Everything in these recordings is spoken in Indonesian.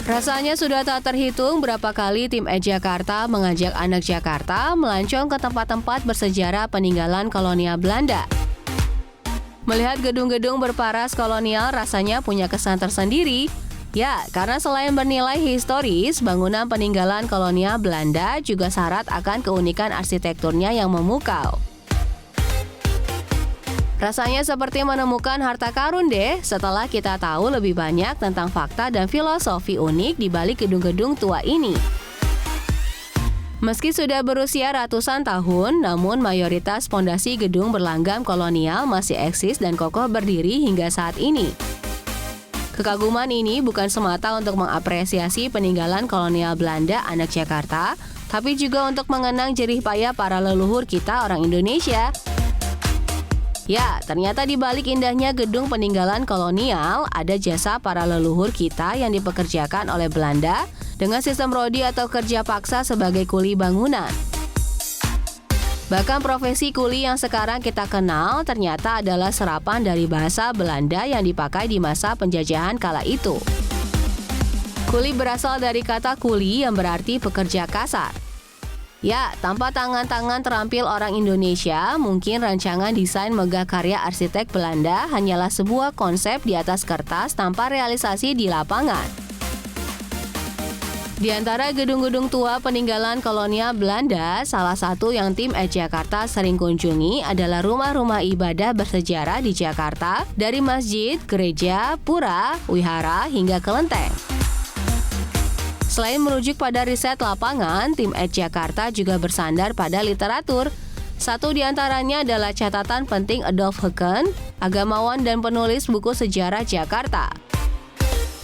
Rasanya sudah tak terhitung berapa kali tim Jakarta mengajak anak Jakarta melancong ke tempat-tempat bersejarah peninggalan kolonial Belanda. Melihat gedung-gedung berparas kolonial rasanya punya kesan tersendiri. Ya, karena selain bernilai historis, bangunan peninggalan kolonial Belanda juga syarat akan keunikan arsitekturnya yang memukau. Rasanya seperti menemukan harta karun deh setelah kita tahu lebih banyak tentang fakta dan filosofi unik di balik gedung-gedung tua ini. Meski sudah berusia ratusan tahun, namun mayoritas pondasi gedung berlanggam kolonial masih eksis dan kokoh berdiri hingga saat ini. Kekaguman ini bukan semata untuk mengapresiasi peninggalan kolonial Belanda anak Jakarta, tapi juga untuk mengenang jerih payah para leluhur kita orang Indonesia. Ya, ternyata di balik indahnya gedung peninggalan kolonial, ada jasa para leluhur kita yang dipekerjakan oleh Belanda dengan sistem rodi atau kerja paksa sebagai kuli bangunan. Bahkan profesi kuli yang sekarang kita kenal ternyata adalah serapan dari bahasa Belanda yang dipakai di masa penjajahan kala itu. Kuli berasal dari kata kuli yang berarti pekerja kasar. Ya, tanpa tangan-tangan terampil orang Indonesia, mungkin rancangan desain megah karya arsitek Belanda hanyalah sebuah konsep di atas kertas tanpa realisasi di lapangan. Di antara gedung-gedung tua peninggalan kolonial Belanda, salah satu yang tim Jakarta sering kunjungi adalah rumah-rumah ibadah bersejarah di Jakarta, dari masjid, gereja, pura, wihara, hingga kelenteng. Selain merujuk pada riset lapangan, tim Jakarta juga bersandar pada literatur. Satu di antaranya adalah catatan penting Adolf Hucken, agamawan dan penulis buku sejarah Jakarta.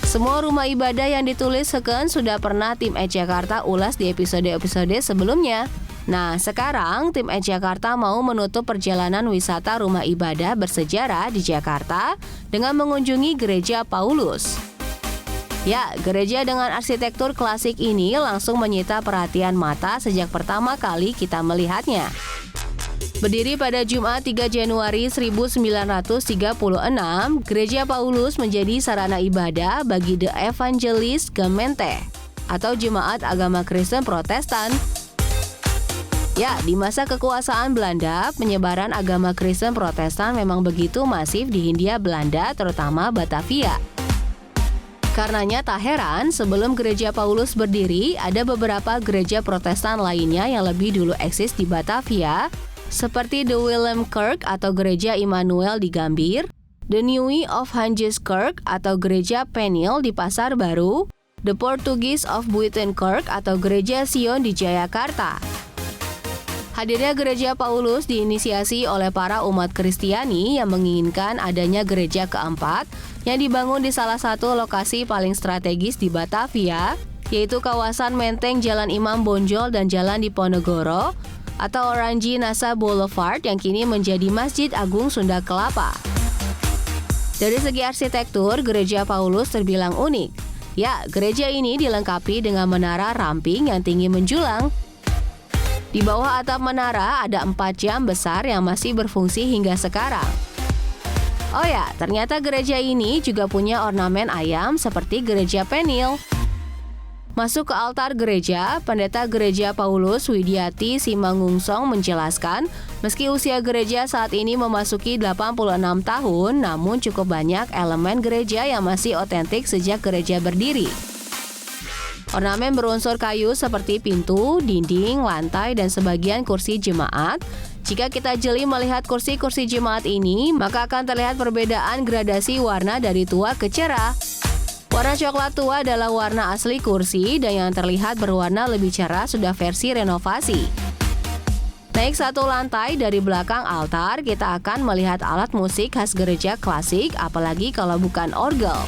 Semua rumah ibadah yang ditulis Hucken sudah pernah tim Jakarta ulas di episode-episode sebelumnya. Nah, sekarang tim Jakarta mau menutup perjalanan wisata rumah ibadah bersejarah di Jakarta dengan mengunjungi Gereja Paulus. Ya, gereja dengan arsitektur klasik ini langsung menyita perhatian mata sejak pertama kali kita melihatnya. Berdiri pada Jumat 3 Januari 1936, Gereja Paulus menjadi sarana ibadah bagi The Evangelist Gemeente atau jemaat agama Kristen Protestan. Ya, di masa kekuasaan Belanda, penyebaran agama Kristen Protestan memang begitu masif di Hindia Belanda, terutama Batavia. Karenanya tak heran sebelum Gereja Paulus berdiri, ada beberapa gereja Protestan lainnya yang lebih dulu eksis di Batavia, seperti The Willem Kerk atau Gereja Immanuel di Gambir, The Nieuwe of Hanjes Kerk atau Gereja Penil di Pasar Baru, The Portuguese of Buitenkerk atau Gereja Sion di Jayakarta. Hadirnya Gereja Paulus diinisiasi oleh para umat Kristiani yang menginginkan adanya gereja keempat yang dibangun di salah satu lokasi paling strategis di Batavia, yaitu kawasan Menteng Jalan Imam Bonjol dan Jalan Diponegoro atau Oranji Nasa Boulevard yang kini menjadi Masjid Agung Sunda Kelapa. Dari segi arsitektur, Gereja Paulus terbilang unik. Ya, gereja ini dilengkapi dengan menara ramping yang tinggi menjulang. Di bawah atap menara ada 4 jam besar yang masih berfungsi hingga sekarang. Oh ya, ternyata gereja ini juga punya ornamen ayam seperti Gereja Penil. Masuk ke altar gereja, Pendeta Gereja Paulus Widiati Simangungsong menjelaskan, meski usia gereja saat ini memasuki 86 tahun, namun cukup banyak elemen gereja yang masih otentik sejak gereja berdiri. Ornamen berunsur kayu seperti pintu, dinding, lantai, dan sebagian kursi jemaat. Jika kita jeli melihat kursi-kursi jemaat ini, maka akan terlihat perbedaan gradasi warna dari tua ke cerah. Warna coklat tua adalah warna asli kursi dan yang terlihat berwarna lebih cerah sudah versi renovasi. Naik satu lantai dari belakang altar, kita akan melihat alat musik khas gereja klasik, apalagi kalau bukan orgel.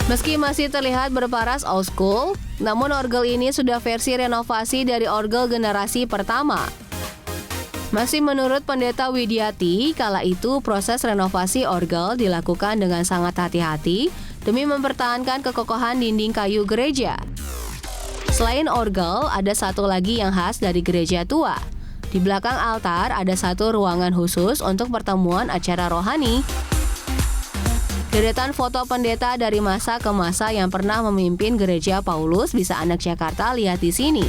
Meski masih terlihat berparas old school, namun orgel ini sudah versi renovasi dari orgel generasi pertama. Masih menurut Pendeta Widiati, kala itu proses renovasi orgel dilakukan dengan sangat hati-hati demi mempertahankan kekokohan dinding kayu gereja. Selain orgel, ada satu lagi yang khas dari gereja tua. Di belakang altar ada satu ruangan khusus untuk pertemuan acara rohani. Deretan foto pendeta dari masa ke masa yang pernah memimpin gereja Paulus bisa anak Jakarta lihat di sini.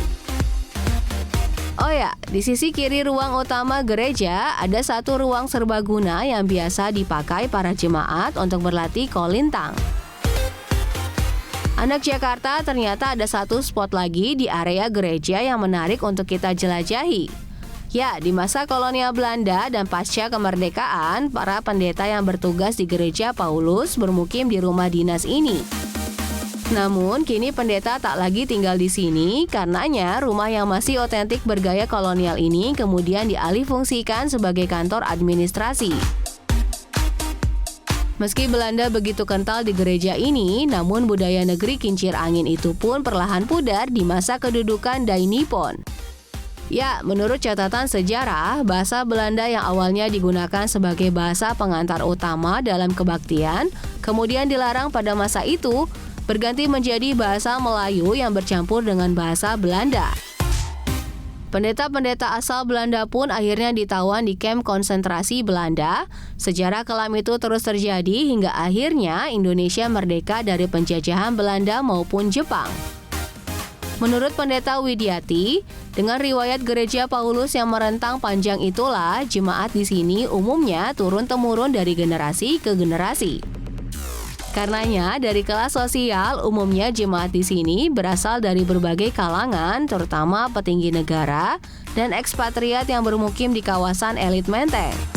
Oh ya, di sisi kiri ruang utama gereja ada satu ruang serbaguna yang biasa dipakai para jemaat untuk berlatih kolintang. Anak Jakarta, ternyata ada satu spot lagi di area gereja yang menarik untuk kita jelajahi. Ya, di masa kolonial Belanda dan pasca kemerdekaan, para pendeta yang bertugas di gereja Paulus bermukim di rumah dinas ini. Namun, kini pendeta tak lagi tinggal di sini, karenanya rumah yang masih otentik bergaya kolonial ini kemudian dialihfungsikan sebagai kantor administrasi. Meski Belanda begitu kental di gereja ini, namun budaya negeri kincir angin itu pun perlahan pudar di masa kedudukan Dai Nippon. Ya, menurut catatan sejarah, bahasa Belanda yang awalnya digunakan sebagai bahasa pengantar utama dalam kebaktian, kemudian dilarang pada masa itu, berganti menjadi bahasa Melayu yang bercampur dengan bahasa Belanda. Pendeta-pendeta asal Belanda pun akhirnya ditawan di kamp konsentrasi Belanda. Sejarah kelam itu terus terjadi hingga akhirnya Indonesia merdeka dari penjajahan Belanda maupun Jepang. Menurut Pendeta Widiati, dengan riwayat gereja Paulus yang merentang panjang itulah jemaat di sini umumnya turun-temurun dari generasi ke generasi. Karenanya, dari kelas sosial, umumnya jemaat di sini berasal dari berbagai kalangan, terutama petinggi negara dan ekspatriat yang bermukim di kawasan elit Menteng.